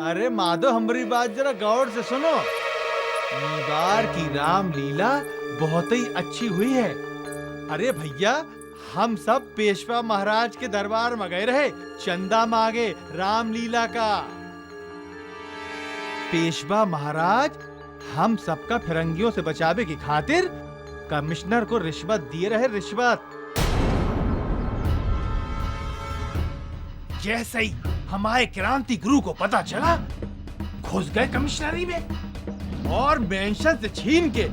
अरे माधव, हमारी बात जरा गौर से सुनो। ई बार की रामलीला बहुत ही अच्छी हुई है। अरे भैया, हम सब पेशवा महाराज के दरबार में गए रहे, चंदा मांगे रामलीला का। पेशवा महाराज हम सबका फिरंगियों से बचावे की खातिर कमिश्नर को रिश्वत दिए रहे, रिश्वत। जैसे ही हमारे क्रांति गुरु को पता चला, घुस गए कमिश्नरी में और मेंशन से छीन के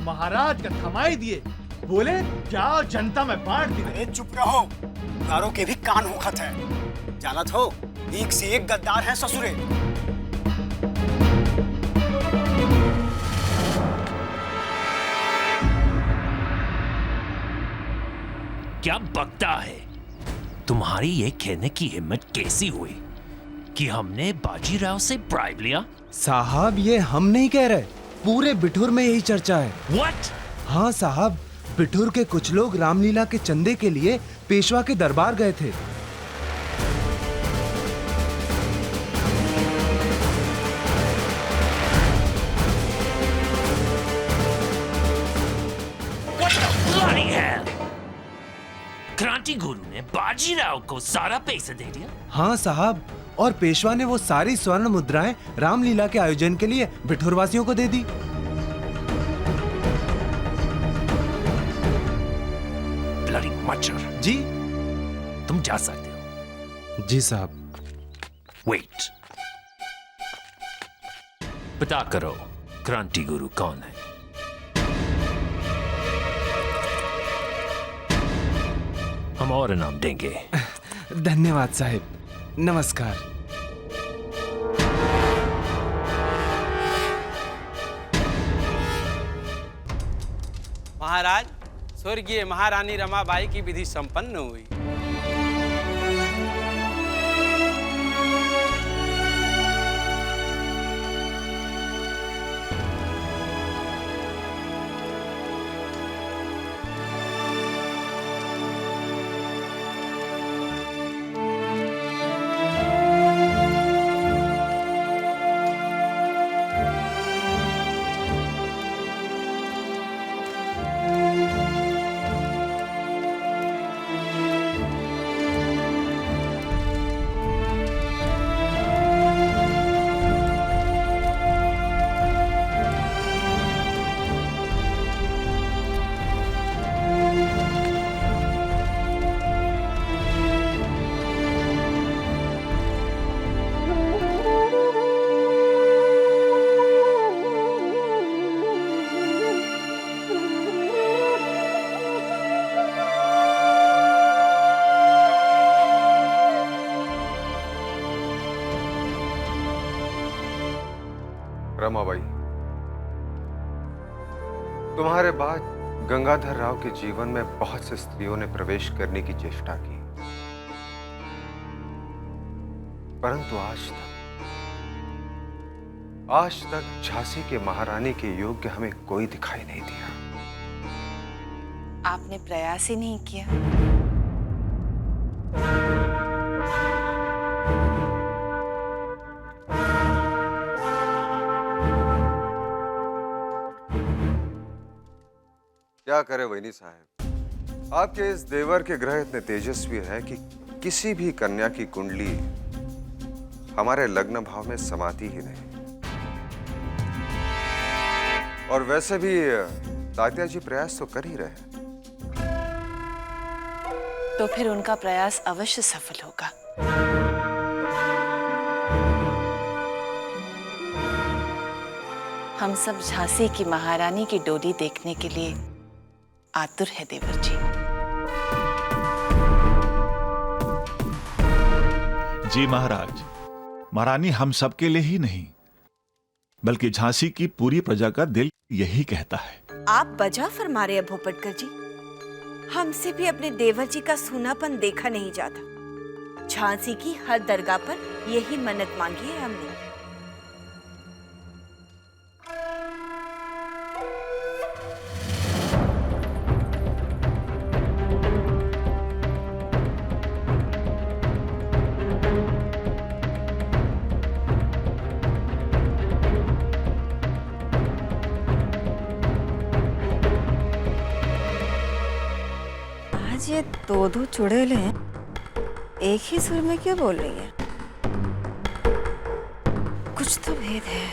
महाराज का थमाई दिए। बोले जाओ जनता में बांट दी। अरे चुप रहो, गारों के भी कान होखत है। जानत हो, एक से एक गद्दार है ससुरे। क्या बकता है? तुम्हारी ये कहने की हिम्मत कैसी हुई कि हमने बाजीराव से ब्राइब लिया? साहब, ये हम नहीं कह रहे, पूरे बिठूर में यही चर्चा है। What? हाँ साहब, बिठूर के कुछ लोग रामलीला के चंदे के लिए पेशवा के दरबार गए थे। What the bloody hell? क्रांति गुरु ने बाजीराव को सारा पैसा दे दिया? हाँ साहब, और पेशवा ने वो सारी स्वर्ण मुद्राएं रामलीला के आयोजन के लिए बिठूर वासियों को दे दी। ब्लडी मच्छर। जी। तुम जा सकते हो। जी साहब। वेट, पता करो क्रांति गुरु कौन है। हम और इनाम देंगे। धन्यवाद साहिब, नमस्कार। महाराज, स्वर्गीय महारानी रमाबाई की विधि संपन्न हुई। रमाबाई, तुम्हारे बाद गंगाधर राव के जीवन में बहुत से स्त्रियों ने प्रवेश करने की चेष्टा की, परंतु आज तक झांसी के महारानी के योग्य हमें कोई दिखाई नहीं दिया। आपने प्रयास ही नहीं किया। क्या करे वैनी साहब, आपके इस देवर के ग्रह इतने तेजस्वी है कि किसी भी कन्या की कुंडली हमारे लग्न भाव में समाती ही नहीं। और वैसे भी तात्या जी प्रयास तो कर ही रहे हैं। तो फिर उनका प्रयास अवश्य सफल होगा। हम सब झांसी की महारानी की डोली देखने के लिए आतुर है देवर जी। जी महाराज, महारानी हम सबके लिए ही नहीं बल्कि झांसी की पूरी प्रजा का दिल यही कहता है। आप बजा फरमा रहे हैं भोपटकर जी, हमसे भी अपने देवर जी का सूनापन देखा नहीं जाता। झांसी की हर दरगाह पर यही मन्नत मांगी है हमने। ये दो चुड़ैल हैं, एक ही सुर में क्यों बोल रही है? कुछ तो भेद है।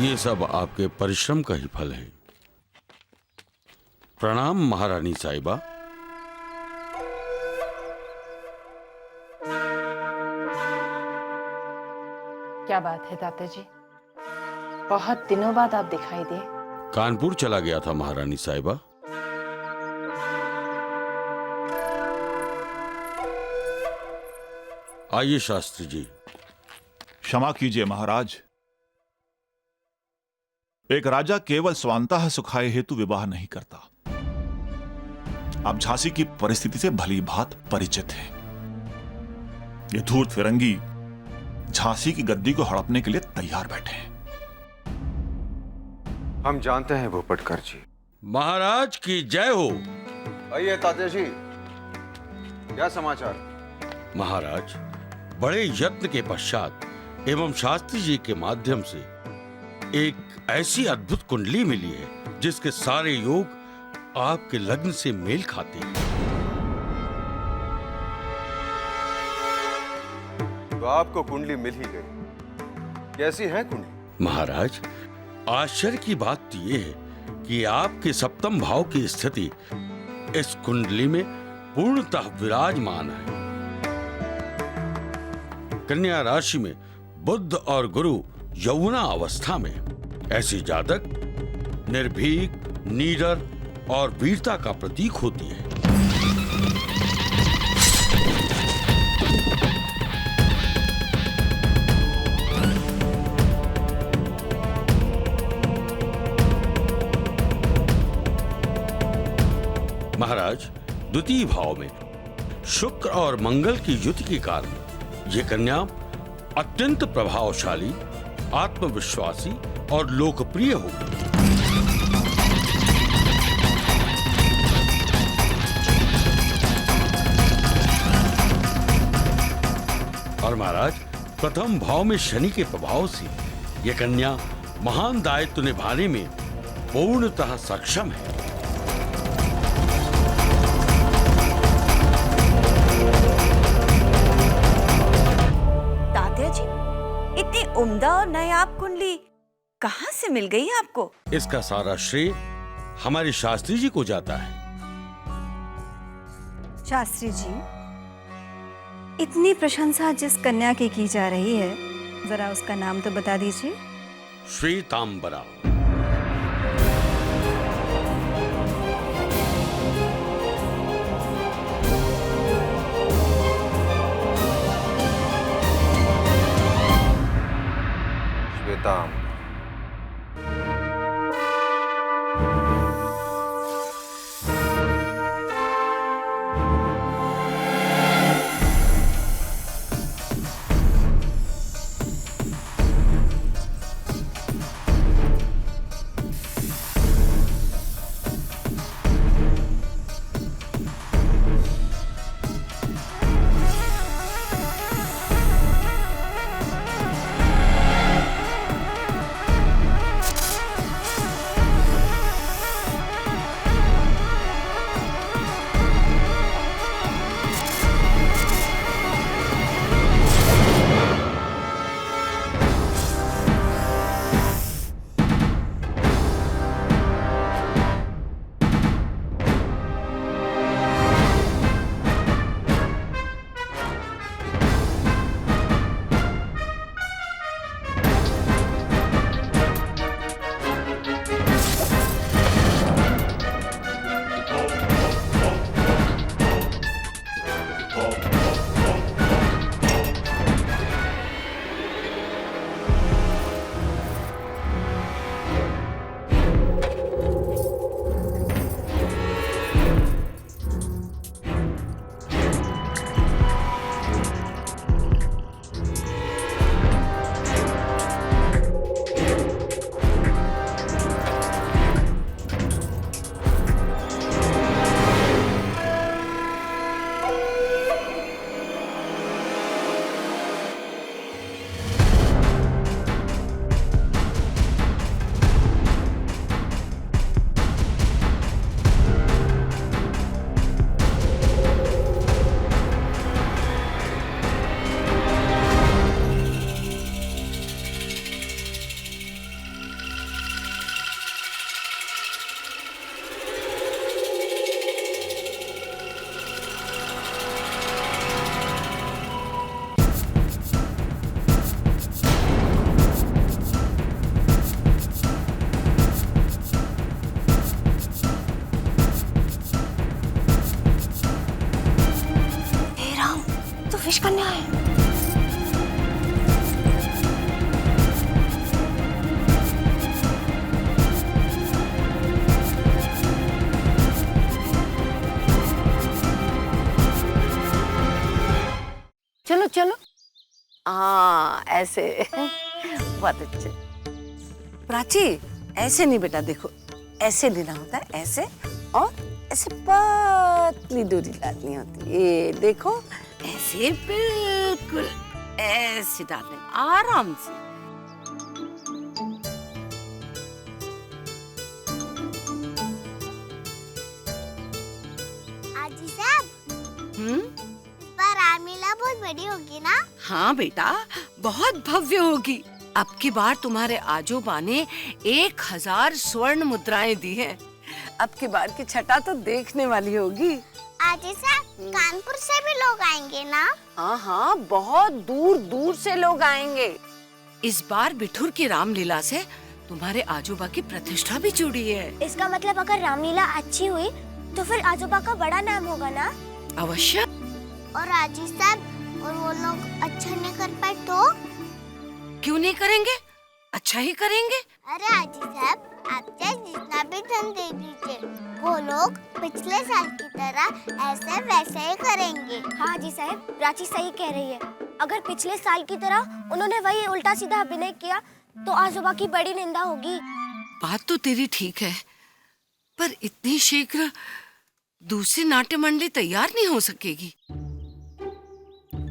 ये सब आपके परिश्रम का ही फल है। प्रणाम महारानी साहिबा। क्या बात है तात्या जी, बहुत दिनों बाद आप दिखाई दिए। कानपुर चला गया था महारानी साहिबा। आइए शास्त्री जी। क्षमा कीजिए महाराज, एक राजा केवल स्वांतः सुखाय हेतु विवाह नहीं करता। आप झांसी की परिस्थिति से भली भांति परिचित हैं। ये धूर्त फिरंगी झांसी की गद्दी को हड़पने के लिए तैयार बैठे हैं। हम जानते हैं भूपटकर जी। महाराज की जय हो। आइए तात्या जी, क्या समाचार? महाराज, बड़े यत्न के पश्चात एवं शास्त्री जी के माध्यम से एक ऐसी अद्भुत कुंडली मिली है जिसके सारे योग आपके लग्न से मेल खाते हैं। तो आपको कुंडली मिल ही गई। कैसी है कुंडली? महाराज, आश्चर्य की बात तो यह है कि आपके सप्तम भाव की स्थिति इस कुंडली में पूर्णतः विराजमान है। कन्या राशि में बुध और गुरु यौवना अवस्था में। ऐसी जातक निर्भीक, निडर और वीरता का प्रतीक होती है। महाराज, द्वितीय भाव में शुक्र और मंगल की युति के कारण यह कन्या अत्यंत प्रभावशाली, आत्मविश्वासी और लोकप्रिय होगी। और महाराज, प्रथम भाव में शनि के प्रभाव से यह कन्या महान दायित्व निभाने में पूर्णतः सक्षम है। तात्या जी, इतनी उम्दा और नायाब कुंडली कहाँ से मिल गई आपको? इसका सारा श्रेय हमारे शास्त्री जी को जाता है। शास्त्री जी, इतनी प्रशंसा जिस कन्या की जा रही है, जरा उसका नाम तो बता दीजिए। श्वेतांबरा। श्वेतांबरा। प्रवेश करना है। चलो चलो। हाँ ऐसे बहुत अच्छे। प्राची ऐसे नहीं बेटा, देखो ऐसे लेना होता है, ऐसे, और ऐसे पतली डोरी डालनी होती है। ये देखो ऐसे बिल्कुल ऐसे डालने, आराम से। आजी साहब, रामलीला बहुत बड़ी होगी ना? हाँ बेटा, बहुत भव्य होगी। अब की बार तुम्हारे आजोबा ने 1000 स्वर्ण मुद्राएं दी हैं। अब की बार की छटा तो देखने वाली होगी। आजी साहब, कानपुर से भी लोग आएंगे ना? हाँ हाँ, बहुत दूर दूर से लोग आएंगे। इस बार बिठुर की रामलीला से तुम्हारे आजोबा की प्रतिष्ठा भी जुड़ी है। इसका मतलब अगर रामलीला अच्छी हुई तो फिर आजोबा का बड़ा नाम होगा ना? अवश्य। और आजी साहब, और वो लोग अच्छा नहीं कर पाए तो? क्यों नहीं करेंगे, अच्छा ही करेंगे। अरे आजी साहब, आप चाहे जितना भी धन दे दीजिए, वो लोग पिछले साल की तरह ऐसे वैसे ही करेंगे। हाँ जी साहब, प्राची सही कह रही है। अगर पिछले साल की तरह उन्होंने वही उल्टा सीधा अभिनय किया तो आजोबा की बड़ी निंदा होगी। बात तो तेरी ठीक है, पर इतनी शीघ्र दूसरी नाट्य मंडली तैयार नहीं हो सकेगी।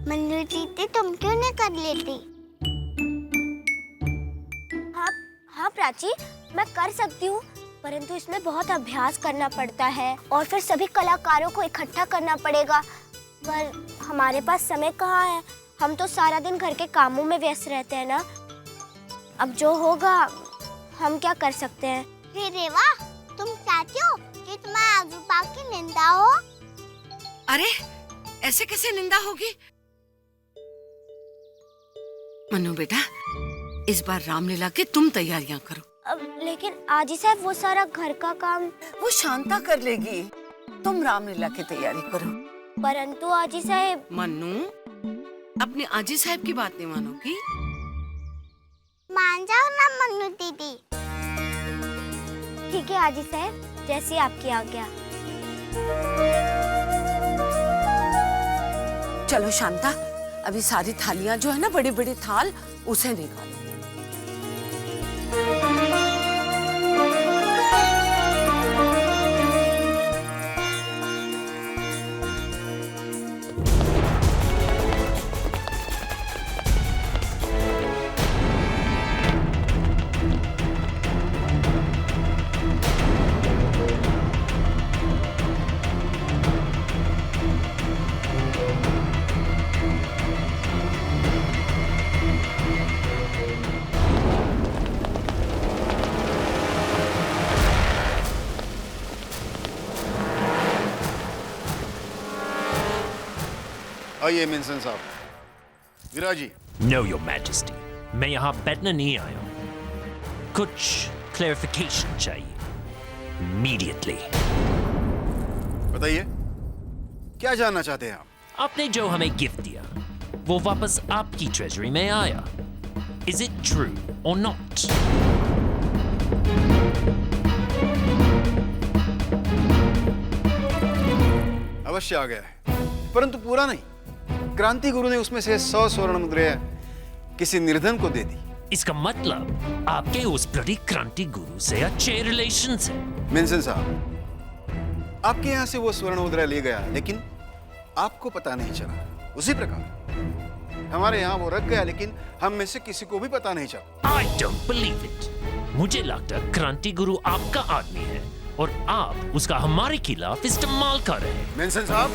मंजू दीदी, तुम क्यों नहीं कर लेती? हाँ प्राची, मैं कर सकती हूँ, परंतु इसमें बहुत अभ्यास करना पड़ता है और फिर सभी कलाकारों को इकट्ठा करना पड़ेगा। पर हमारे पास समय कहाँ है, हम तो सारा दिन घर के कामों में व्यस्त रहते हैं ना। अब जो होगा हम क्या कर सकते हैं। हे रेवा, तुम चाहती हो कि तुम्हारे आजोबा की निंदा हो? अरे ऐसे कैसे निंदा होगी। मनु बेटा, इस बार रामलीला की तुम तैयारियां करो। अब लेकिन आजी साहब, वो सारा घर का काम वो शांता कर लेगी, तुम रामलीला की तैयारी करो। परंतु आजी साहब। मन्नू, अपनी आजी साहब की बात नहीं मानोगी? मान जाओ ना मन्नू दीदी। ठीक है आजी साहब, जैसी आपकी आज्ञा। चलो शांता, अभी सारी थालियां जो है ना, बड़ी बड़ी थाल, उसे निकालो। आइए मिंसन साहब। विराजी। No, Your Majesty. मैं यहाँ बैठने नहीं आया हूँ। कुछ क्लैरिफिकेशन चाहिए immediately. बताइए, क्या जानना चाहते हैं आप? आपने जो हमें गिफ्ट दिया, वो वापस आपकी ट्रेजरी में आया। Is it true or not? अवश्य आ गया है, परंतु पूरा नहीं। क्रांति गुरु ने उसमें से 100 स्वर्ण मुद्राएं किसी निर्धन को दे दी। इसका मतलब आपके उस ब्लडी क्रांति गुरु से अच्छे रिलेशंस हैं। मिंसन साहब, आपके यहाँ से वो स्वर्ण मुद्रा ले गया, लेकिन आपको पता नहीं चला। उसी प्रकार हमारे यहाँ वो रख गया, लेकिन हम में से किसी को भी पता नहीं चला। I don't believe it. मुझे लगता है क्रांति गुरु आपका आदमी है और आप उसका हमारे खिलाफ इस्तेमाल कर रहे हैं। मिंसन साहब,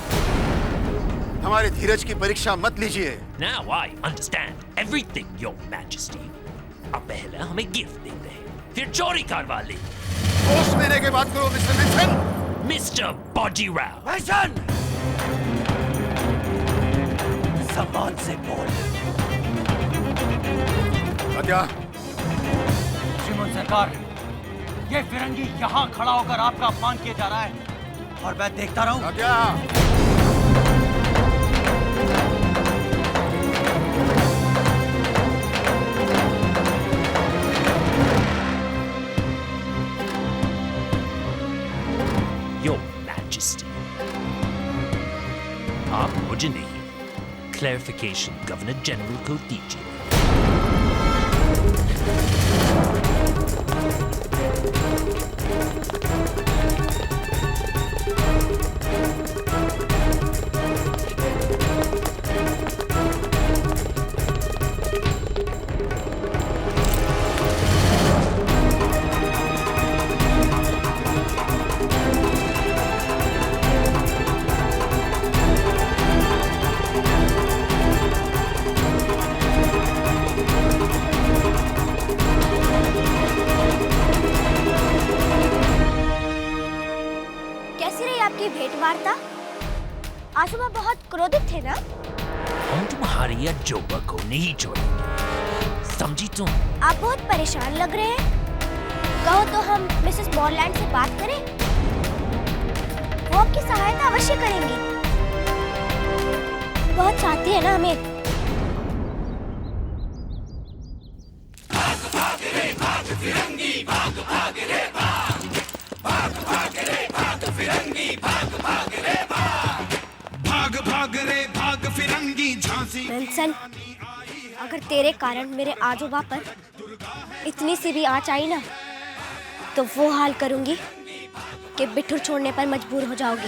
हमारे धीरज की परीक्षा मत लीजिए। Now I understand everything, Your Majesty. अब पहले हमें गिफ्ट देते हैं, फिर चोरी करवा ले। होश में लेके बात करो मिस्टर मिंसन। मिस्टर बाजीराव। मिंसन! सम्मान से बोल। क्या? श्रीमान सरकार, ये फिरंगी यहाँ खड़ा होकर आपका अपमान किया जा रहा है और मैं देखता रहूं। क्या? क्लैरिफिकेशन गवर्नर जनरल को दीजिए। आजूबा बहुत क्रोधित थे ना? हम तुम्हारी अजोबा को नहीं छोड़ेंगे, समझी तुम? आप बहुत परेशान लग रहे हैं। कहो तो हम मिसेस बॉर्लैंड से बात करें, वो आपकी सहायता अवश्य करेंगी। बहुत चाहती है ना हमें। भाग भाग रे भाग फिरंगी, भाग भाग रे भाग, भाग भाग रे भाग फिरंगी, भाग भाग रे भाग, भाग भाग रे भाग फिरंगी झांसी। बेंसन, अगर तेरे कारण मेरे आजोबा पर इतनी सी भी आँच आई ना, तो वो हाल करूंगी कि बिठुर छोड़ने पर मजबूर हो जाओगी।